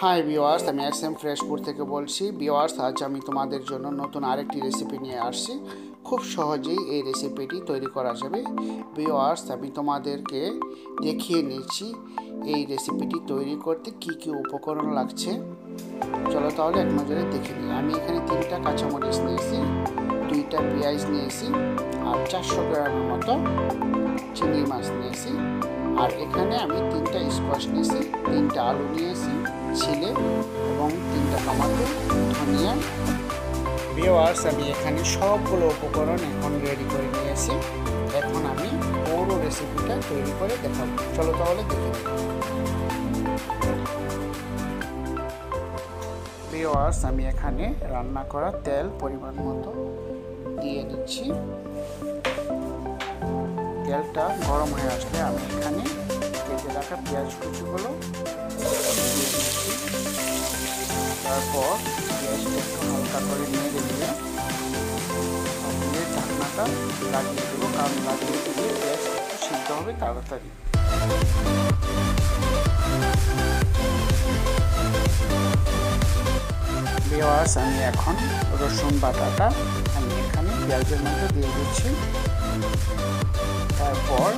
Hi viewers, আমি SM fresh food থেকে বলছি। ভিউয়ার্স, আজ আমি তোমাদের জন্য নতুন আরেকটি রেসিপি নিয়ে আসছি। খুব সহজেই এই রেসিপিটি তৈরি করা যাবে। ভিউয়ার্স, আমি তোমাদেরকে দেখিয়ে নিচ্ছি এই রেসিপিটি তৈরি করতে কি কি উপকরণ লাগছে। চলো তাহলে এক নজরে দেখে নিই। আমি এখানে 3টা কাঁচামরিচ নিয়েছি, 2টা পেঁয়াজ নিয়েছি, আর 400 গ্রামের মতো চিংড়ি মাছ নিয়েছি। আর এখানে আমি 3টা স্কোয়াশ নিয়েছি, 3টা আলু নিয়েছি ছিলে, এবং 3টা টমেটো, ধনিয়া। ভিউয়ার্স, আমি এখানে সবগুলো উপকরণ এখন রেডি করে নিয়েছি। এখন আমি পুরো রেসিপিটা তৈরি করে দেখাবো। চলো তাহলে দেখে নিই। ভিউয়ার্স, আমি এখানে রান্না করা তেল পরিমাণ মতো দিয়ে নিচ্ছি। তেলটা গরম হয়ে আসলে আমি এখানে কেটে রাখা পেঁয়াজ কুচিগুলো দিয়ে নিচ্ছি। তারপর পেঁয়াজটা একটু হালকা করে নেড়ে দিয়ে ঢাকনাটা লাগিয়ে দেবো, কারণ লাগিয়ে দিলে পেঁয়াজ একটু সিদ্ধ হবে তাড়াতাড়ি। ভিউয়ার্স, আমি এখন রসুন বাটাটা আমি এখানে পেঁয়াজের মধ্যে দিয়ে দিচ্ছি। তারপর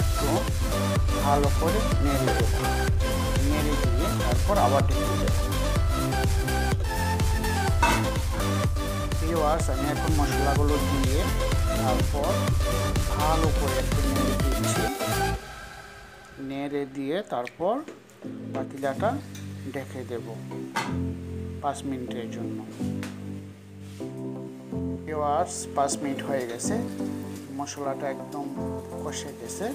একটু ভালো করে নেড়ে দেবো, নেড়ে দিয়ে তারপর আবার ঢেকে দেবো। ভিউয়ার্স, আমি এখন মশলাগুলো দিয়ে তারপর ভালো করে একটু নেড়ে দিচ্ছি। নেড়ে দিয়ে তারপর পাতিলাটা ঢেকে দেব 5 মিনিটের জন্য। ভিউয়ার্স, 5 মিনিট হয়ে গেছে, মশলাটা একদম কষে গেছে।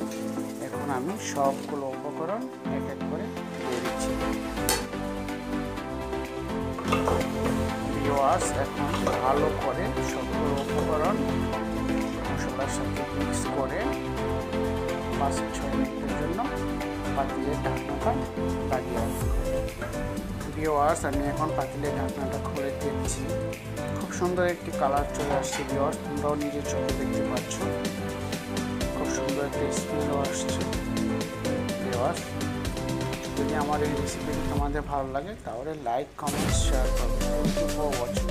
এখন আমি সবগুলো উপকরণ এক এক করে দিয়ে দিচ্ছি। ভিউয়ার্স, এখন ভালো করে সবগুলো উপকরণ মশলার সাথে মিক্স করে 5-6 মিনিটের জন্য পাতিলের ঢাকনাটা লাগিয়ে রাখবো। ভিউয়ার্স, আমি এখন পাতিলের ঢাকনাটা খুলে দিচ্ছি। খুব সুন্দর একটি কালার চলে আসছে। ভিউয়ার্স, তোমরাও নিজের চোখে দেখতে পাচ্ছ, খুব সুন্দর একটা স্মেলও আসছে। ভিউয়ার্স, যদি আমার এই রেসিপিটি তোমাদের ভালো লাগে তাহলে লাইক, কমেন্ট, শেয়ার করবে। Thank you for watching.